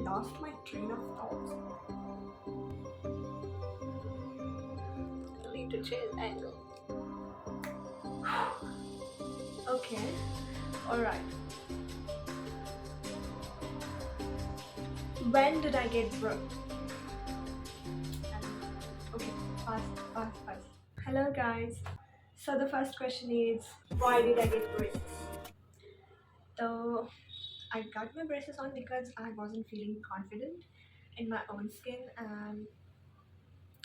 lost my train of thoughts. I need to change angle. Okay, alright. When did I get broke? Okay, fast. Hello, guys. So, the first question is, why did I get braces? So, I got my braces on because I wasn't feeling confident in my own skin, and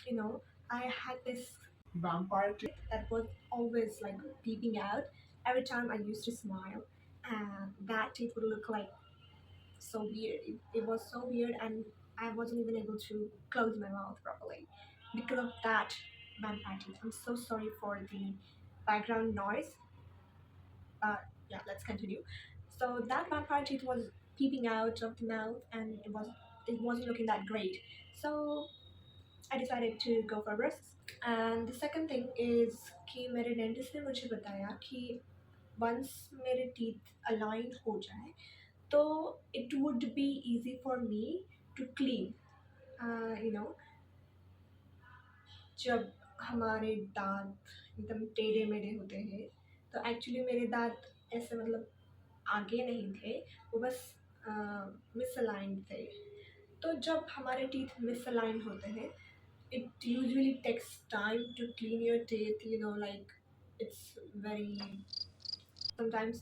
you know, I had this vampire teeth that was always like peeping out every time I used to smile, and that teeth would look like so weird. It was so weird, and I wasn't even able to close my mouth properly because of that vampire teeth. I'm so sorry for the background noise, but yeah, let's continue. So that vampire teeth was peeping out of the mouth, and it wasn't looking that great. So I decided to go for breasts. And the second thing is कि मेरे dentist ने मुझे बताया कि once मेरे teeth align हो जाए तो it would be easy for me to clean you know जब हमारे दांत एकदम टेढ़े मेढ़े होते हैं तो एक्चुअली मेरे दांत ऐसे मतलब आगे नहीं थे, वो बस मिसअलाइंड थे। तो जब हमारे टीथ मिसअलाइन होते हैं, it usually takes time to clean your teeth, like it's very sometimes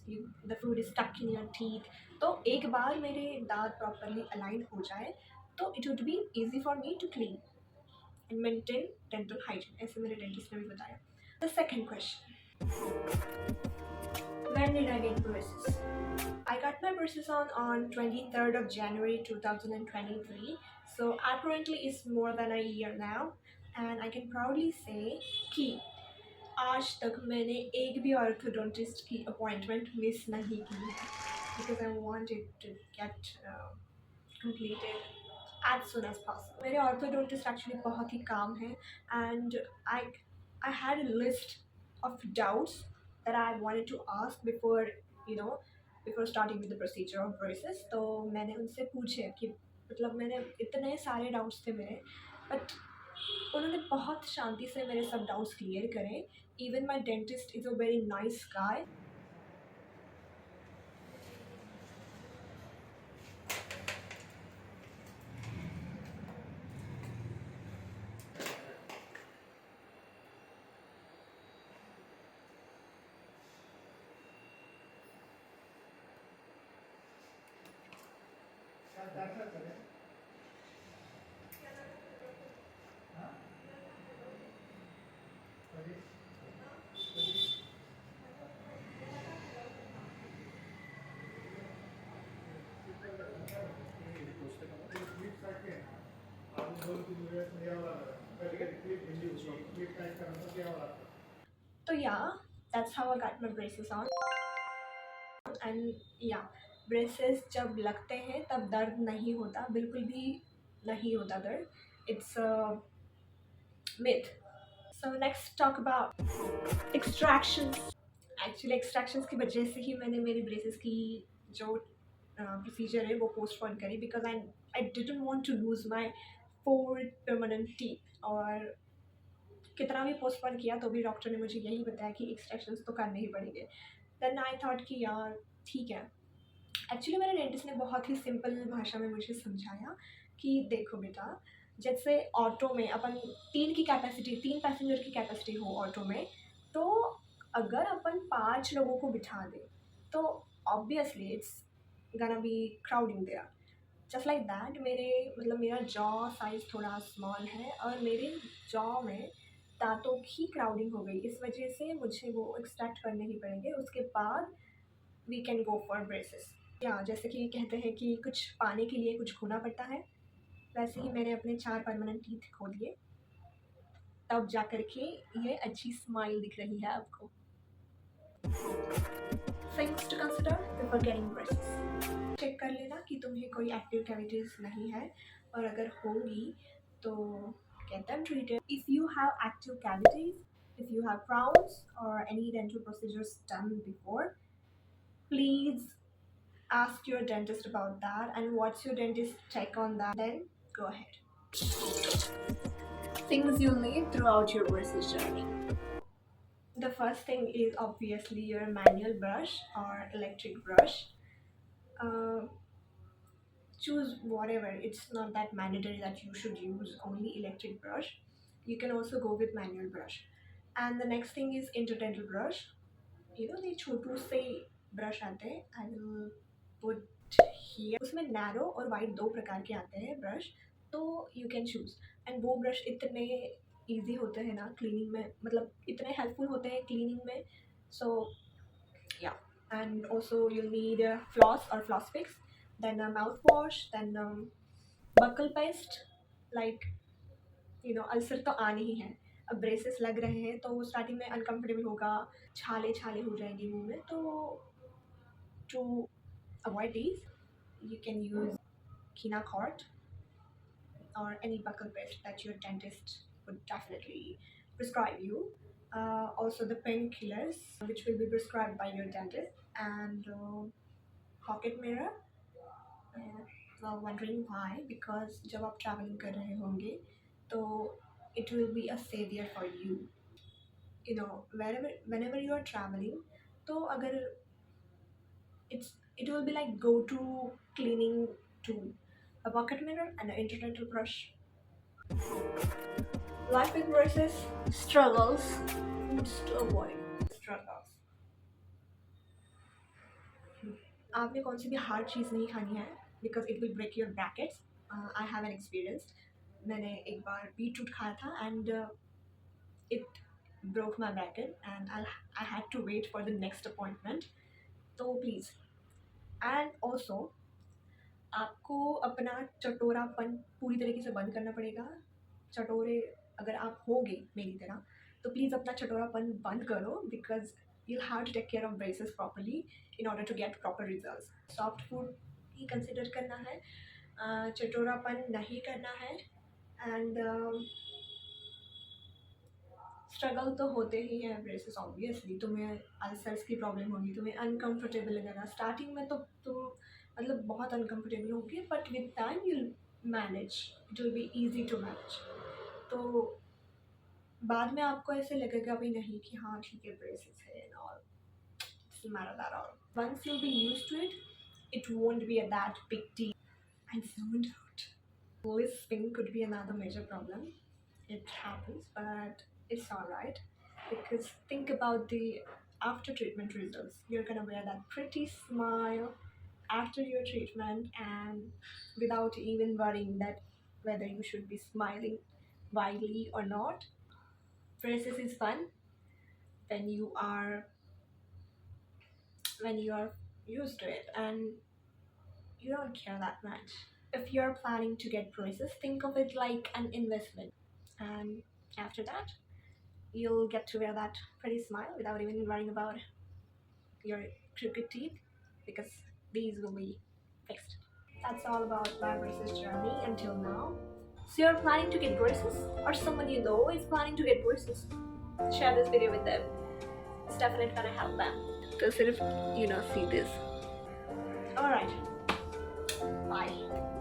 the food is stuck in your teeth. तो एक बार मेरे दांत प्रॉपरली अलाइन हो जाए तो it would B easy for me to clean and maintain dental hygiene, ऐसे मेरे dentist ने भी बताया। The second question, when did I get braces? I got my braces on 23rd of January 2023. So apparently it's more than a year now, and I can proudly say कि आज तक मैंने एक भी ऑर्थोडोंटिस्ट की अपॉइंटमेंट मिस नहीं की है because I wanted to get completed as soon as possible. मेरे ऑर्थोडोंटिस्ट एक्चुअली बहुत ही काम है, and I I had a list of doubts that I wanted to ask before you know before starting with the procedure of braces. तो मैंने उनसे पूछे कि मतलब मैंने इतने सारे डाउट्स थे मेरे, बट उन्होंने बहुत शांति से मेरे सब डाउट्स क्लियर करे। Even my dentist is a very nice guy. तो या that's how I got my braces on. And या ब्रेसेस जब लगते हैं तब दर्द नहीं होता, बिल्कुल भी नहीं होता दर्द। It's myth. So next talk about extractions. Actually extractions की वजह से ही मैंने मेरी ब्रेसेस की जो प्रोसीजर है वो पोस्टपोन करी, because I didn't want to lose my 4 permanent teeth. और कितना भी पोस्टपोन किया तो भी डॉक्टर ने मुझे यही बताया कि एक्सट्रैक्शंस तो करने ही पड़ेंगे। देन आई थॉट कि यार ठीक है। एक्चुअली मेरे डेंटिस्ट ने बहुत ही सिंपल भाषा में मुझे समझाया कि देखो बेटा, जैसे ऑटो में अपन 3 पैसेंजर की कैपेसिटी हो ऑटो में, तो अगर अपन 5 लोगों को बिठा दें तो obviously it's gonna be crowding there. Just like that मेरे मतलब मेरा जॉ साइज़ थोड़ा स्मॉल है और मेरे जॉ में दांतों की क्राउडिंग हो गई, इस वजह से मुझे वो एक्सट्रैक्ट करने ही पड़ेंगे। उसके बाद we can go for braces. या जैसे कि कहते हैं कि कुछ पाने के लिए कुछ खोना पड़ता है, वैसे ही मैंने अपने 4 परमानेंट टीथ खो दिए, तब जा कर के ये अच्छी स्माइल दिख रही है आपको। Things to consider before getting braces. Check कर लेना कि तुम्हें कोई एक्टिव कैविटीज नहीं है, और अगर होंगी तो get them treated. If you have active cavities, if you have crowns or any dental procedures done before, please ask your dentist about that, and what's your dentist check on that, then go ahead. Things you'll need throughout your braces journey. The first thing is obviously your manual brush or electric brush. uh, Choose whatever. It's not that mandatory that you should use only electric brush. You can also go with manual brush. And the next thing is interdental brush. You know, the छोटू से brush आते हैं. I will put here. उसमें narrow और wide दो प्रकार के आते हैं ब्रश. तो यू कैन चूज. एंड वो ब्रश इतने ईजी होते हैं ना क्लीनिंग में, मतलब इतने हेल्पफुल होते हैं क्लीनिंग में. सो या. And also you'll need a floss or floss picks, then a mouthwash, then buccal paste. Like, you know, ulcer तो आने ही है. अब ब्रेसेस लग रहे हैं तो स्टार्टिंग में अनकंफर्टेबल होगा, छाले छाले हो जाएंगी मुंह में. तो to avoid these, you can use Kinacort or any buccal paste that your dentist would definitely prescribe you. Also the painkillers which will be prescribed by your dentist, and pocket mirror. Well, wondering why? Because जब आप traveling कर रहे होंगे तो it will be a savior for you. You know, whenever you are traveling, तो अगर it will be like go to cleaning tool, a pocket mirror and an interdental brush. Life with braces, struggles, foods to avoid. Struggles. आपने कौन सी भी hard चीज़ नहीं खानी है because it will break your brackets. I have an experience. मैंने एक बार beetroot खाया था and it broke my bracket and I had to wait for the next appointment. तो प्लीज़. एंड ऑल्सो आपको अपना चटोरापन पूरी तरीके से बंद करना पड़ेगा. चटोरे अगर आप होंगे मेरी तरह तो प्लीज़ अपना चटोरापन बंद करो because you'll have to take care of braces properly in order to get proper results. Soft food he consider करना है, चटोरापन नहीं करना है. एंड स्ट्रगल तो होते ही हैं ब्रेसेस ऑब्वियसली. तुम्हें अल्सर्स की प्रॉब्लम होगी, तुम्हें अनकंफर्टेबल लगेगा स्टार्टिंग में, तो तुम मतलब बहुत अनकंफर्टेबल होगी, but with time you manage. It will be easy to manage. तो बाद में आपको ऐसे लगेगा भी नहीं कि हाँ ठीक है ब्रेसेस है and all. Doesn't matter that all. Once you'll be used to it, it won't be a that big deal. And zoned out. Lisping could be another major problem. It happens, but it's alright. Because think about the after treatment results. You're gonna wear that pretty smile after your treatment and without even worrying that whether you should be smiling widely or not. Braces is fun when you are used to it and you don't care that much. If you're planning to get braces, think of it like an investment. And after that, you'll get to wear that pretty smile without even worrying about your crooked teeth because these will be fixed. That's all about my braces journey until now. So you're planning to get braces, or someone you know is planning to get braces? Share this video with them. It's definitely gonna help them. So sort of, see this. Alright. Bye.